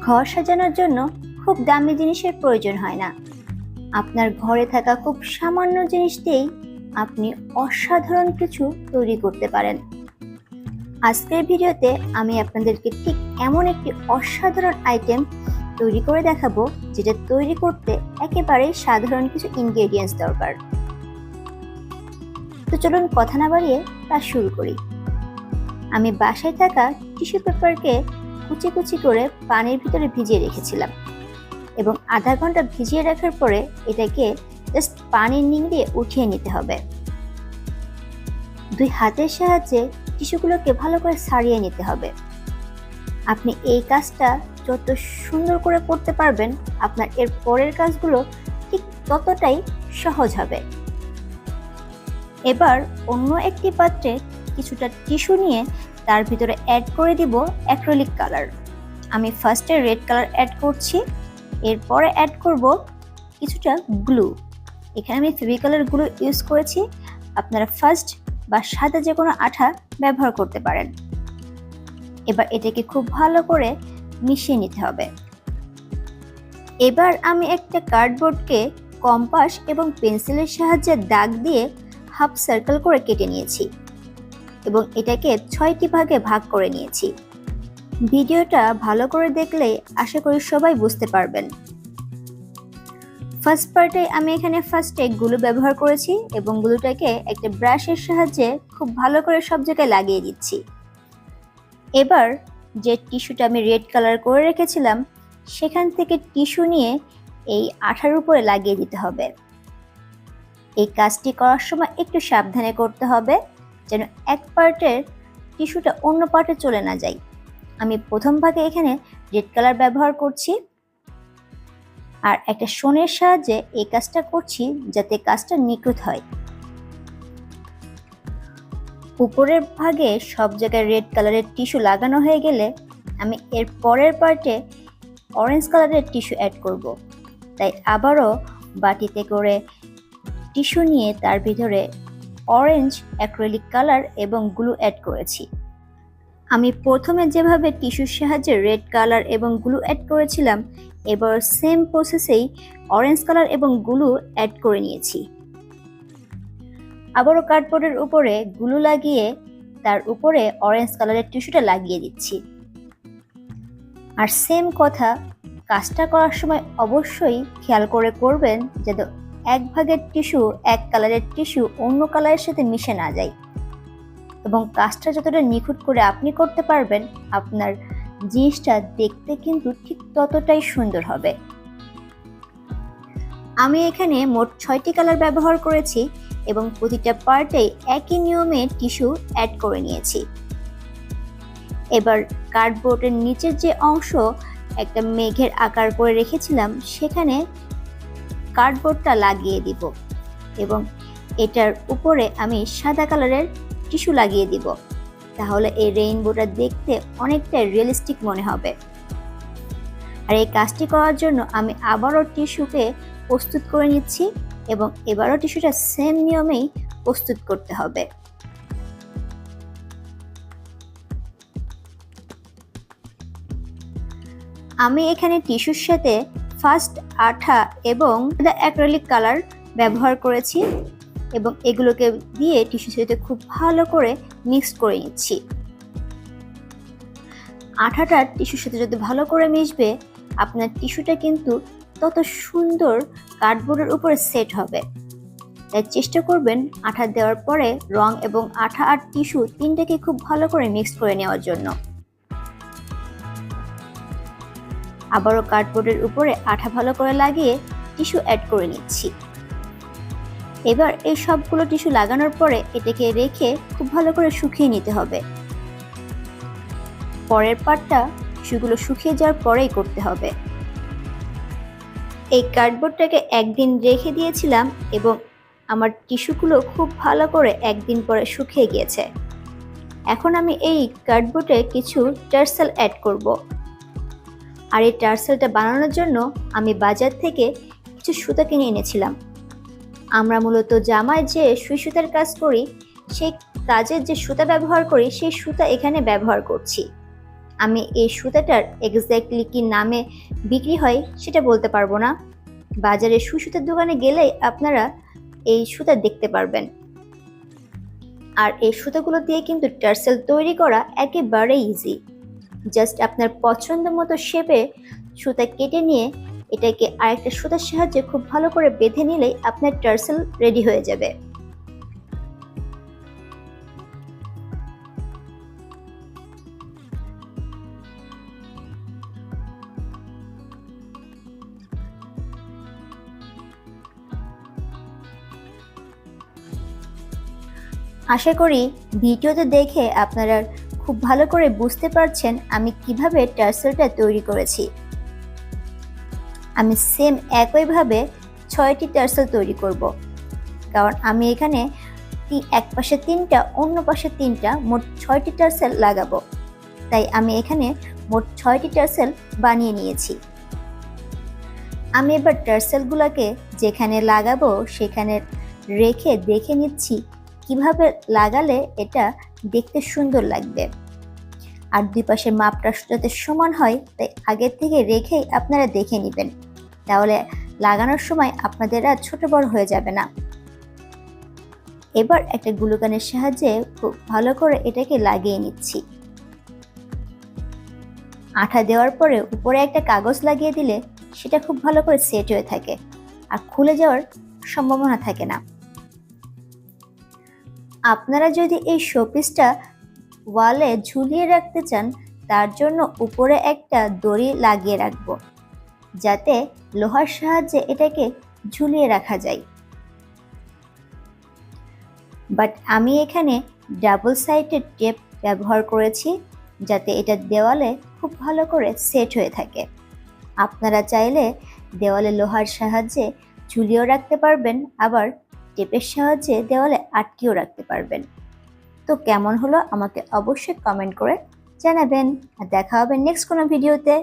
ঘর সাজানোর জন্য খুব দামি জিনিসের প্রয়োজন হয় না। আপনার ঘরে থাকা খুব সামান্য জিনিস দিয়েই আপনি অসাধারণ কিছু তৈরি করতে পারেন। আজকের ভিডিওতে আমি আপনাদেরকে ঠিক এমন একটি অসাধারণ আইটেম তৈরি করে দেখাবো, যেটা তৈরি করতে একেবারেই সাধারণ কিছু ইনগ্রেডিয়েন্টস দরকার। তো চলুন কথা না বাড়িয়ে তা শুরু করি। আমি বাসায় থাকা টিস্যু পেপারকে কুচি কুচি করে পানির ভিতরে ভিজিয়ে রেখেছিলাম এবং আধা ঘন্টা ভিজিয়ে রাখার পরে এটাকে জাস্ট পানি নিংড়িয়ে উঠিয়ে নিতে হবে। দুই হাতের সাহায্যে টিস্যুগুলোকে ভালো করে ছাড়িয়ে নিতে হবে। আপনি এই কাজটা যত সুন্দর করে করতে পারবেন, আপনার এর পরের কাজগুলো ঠিক ততটাই সহজ হবে। এবার অন্য একটি পাত্রে কিছুটা টিস্যু নিয়ে তার ভিতরে অ্যাড করে দিব অ্যাক্রিলিক কালার। আমি ফার্স্টে রেড কালার অ্যাড করছি, এরপরে অ্যাড করব কিছুটা গ্লু। এখানে আমি ফেভিকলের গ্লু ইউজ করেছি, আপনারা ফার্স্ট বা সাদা যে কোনো আঠা ব্যবহার করতে পারেন। এবার এটাকে খুব ভালো করে মিশিয়ে নিতে হবে। এবার আমি একটা কার্ডবোর্ডকে কম্পাস এবং পেন্সিলের সাহায্যে দাগ দিয়ে হাফ সার্কেল করে কেটে নিয়েছি এবং এটাকে 6টি ভাগে ভাগ করে নিয়েছি। ভিডিওটা ভালো করে দেখলে আশা করি সবাই বুঝতে পারবেন। ফার্স্ট পার্টে আমি এখানে ফার্স্টে গ্লু ব্যবহার করেছি এবং গ্লুটাকে একটা ব্রাশের সাহায্যে খুব ভালো করে সব জায়গায় লাগিয়ে দিচ্ছি। এবার যে টিস্যুটা আমি রেড কালার করে রেখেছিলাম, সেখান থেকে টিস্যু নিয়ে এই আঠার উপরে লাগিয়ে দিতে হবে। এই কাজটি করার সময় একটু সাবধানে করতে হবে, যেন এক পার্টের টিস্যুটা অন্য পার্টে চলে না যায়। আমি প্রথম ভাগে এখানে রেড কালার ব্যবহার করছি আর একটা শোনের সাহায্যে এই কাজটা করছি যাতে কাজটা নিখুঁত হয়। উপরের ভাগে সব জায়গায় রেড কালারের টিস্যু লাগানো হয়ে গেলে আমি এর পরের পার্টে অরেঞ্জ কালারের টিস্যু অ্যাড করব। তাই আবারও বাটিতে করে টিস্যু নিয়ে তার ভিতরে অরেঞ্জ অ্যাক্রিলিক কালার এবং গ্লু অ্যাড করেছি। আমি প্রথমে যেভাবে টিস্যুর সাহায্যে রেড কালার এবং গ্লু অ্যাড করেছিলাম, এবার সেম প্রসেসেই অরেঞ্জ কালার এবং গ্লু অ্যাড করে নিয়েছি। আবারও কার্ডবোর্ডের উপরে গ্লু লাগিয়ে তার উপরে অরেঞ্জ কালারের টিস্যুটা লাগিয়ে দিচ্ছি। আর সেম কথা, কাজটা করার সময় অবশ্যই খেয়াল করে করবেন যাতে এক ভাগের টিস্যু, এক কালারের টিস্যু অন্য কালারের সাথে মিশে না যায়। এবং কাজটা যতটা নিখুঁত করে আপনি করতে পারবেন, আপনার জিনিসটা দেখতে কিন্তু ঠিক ততটাই সুন্দর হবে। আমি এখানে মোট 6টি কালার ব্যবহার করেছি এবং প্রতিটা পার্টেই একই নিয়মে টিস্যু অ্যাড করে নিয়েছি। এবার কার্ডবোর্ডের নিচের যে অংশ একটা মেঘের আকার করে রেখেছিলাম, সেখানে কার্ডবোর্ডটা লাগিয়ে দিব এবং এটার উপরে আমি সাদা কালারের টিস্যু লাগিয়ে দিব। তাহলে এই রেইনবোটা দেখতে অনেকটা রিয়েলিস্টিক মনে হবে। আর এই কাজটি করার জন্য আমি আবারও টিস্যুকে প্রস্তুত করে নিচ্ছি এবং এবারও টিস্যুটা সেম নিয়মেই প্রস্তুত করতে হবে। আমি এখানে টিস্যুর সাথে ফার্স্ট আঠা এবং অ্যাক্রিলিক কালার ব্যবহার করেছি এবং এগুলোকে দিয়ে টিস্যুর সাথে খুব ভালো করে মিক্স করে নিচ্ছি। আঠাটা টিস্যুর সাথে যদি ভালো করে মিশবে, আপনার টিস্যুটা কিন্তু তত সুন্দর কার্ডবোর্ডের উপরে সেট হবে। তাই চেষ্টা করবেন আঠা দেওয়ার পরে রং এবং আঠা আর টিস্যু তিনটাকে খুব ভালো করে মিক্স করে নেওয়ার জন্য। আবারও কার্ডবোর্ডের উপরে আঠা ভালো করে লাগিয়ে টিস্যু অ্যাড করে নিচ্ছি। এবার এই সবগুলো টিস্যু লাগানোর পরে এটাকে রেখে খুব ভালো করে শুকিয়ে নিতে হবে। পরের পার্টটা টিস্যুগুলো শুকিয়ে যাওয়ার পরেই করতে হবে। এই কার্ডবোর্ডটাকে একদিন রেখে দিয়েছিলাম এবং আমার টিস্যুগুলো খুব ভালো করে একদিন পরে শুকিয়ে গিয়েছে। এখন আমি এই কার্ডবোর্ডে কিছু টার্সেল অ্যাড করব। আর এই টার্সেলটা বানানোর জন্য আমি বাজার থেকে কিছু সুতা কিনে এনেছিলাম। আমরা মূলত জামায় যে সুই সুতার কাজ করি, সেই কাজের যে সুতা ব্যবহার করি, সেই সুতা এখানে ব্যবহার করছি। আমি এই সুতাটার এক্স্যাক্টলি কি নামে বিক্রি হয় সেটা বলতে পারবো না। বাজারে সুতার দোকানে গেলেই আপনারা এই সুতা দেখতে পারবেন। আর এই সুতাগুলো দিয়ে কিন্তু টার্সেল তৈরি করা একেবারে ইজি। জাস্ট আপনার পছন্দ মতো শেপে সুতা কেটে নিয়ে এটাকে আরেকটা সুতার সাহায্যে খুব ভালো করে বেঁধে নিলেই আপনার টার্সেল রেডি হয়ে যাবে। আশা করি ভিডিওতে দেখে আপনারা খুব ভালো করে বুঝতে পারছেন আমি কিভাবে টার্সেলটা তৈরি করেছি। আমি সেম একইভাবে 6টি টার্সেল তৈরি করব, কারণ আমি এখানে এক পাশে 3টা অন্য পাশে 3টা মোট 6টি টার্সেল লাগাবো। তাই আমি এখানে মোট 6টি টার্সেল বানিয়ে নিয়েছি। আমি এবার টার্সেলগুলোকে যেখানে লাগাবো সেখানে রেখে দেখে নিচ্ছি কিভাবে লাগালে এটা দেখতে সুন্দর লাগবে। আর দুই পাশের মাপটা যাতে সমান হয় তাই আগের থেকে রেখেই আপনারা দেখে নেবেন, তাহলে লাগানোর সময় আপনাদের আর ছোট বড় হয়ে যাবে না। এবার একটা গ্লুগানের সাহায্যে খুব ভালো করে এটাকে লাগিয়ে নিচ্ছি। আঠা দেওয়ার পরে উপরে একটা কাগজ লাগিয়ে দিলে সেটা খুব ভালো করে সেট হয়ে থাকে আর খুলে যাওয়ার সম্ভাবনা থাকে না। আপনারা যদি এই শোপিসটা ওয়ালে ঝুলিয়ে রাখতে চান তার জন্য উপরে একটা দড়ি লাগিয়ে রাখবো, যাতে লোহার সাহায্যে এটাকে ঝুলিয়ে রাখা যায়। বাট আমি এখানে ডাবল সাইডেড টেপ ব্যবহার করেছি যাতে এটা দেওয়ালে খুব ভালো করে সেট হয়ে থাকে। আপনারা চাইলে দেওয়ালে লোহার সাহায্যে ঝুলিয়েও রাখতে পারবেন, আবার টেপের সাহায্যে দেওয়ালে আটকেও রাখতে পারবেন। তো কেমন হলো আমাকে অবশ্যই কমেন্ট করে জানাবেন। আর দেখা হবে নেক্সট কোনো ভিডিওতে।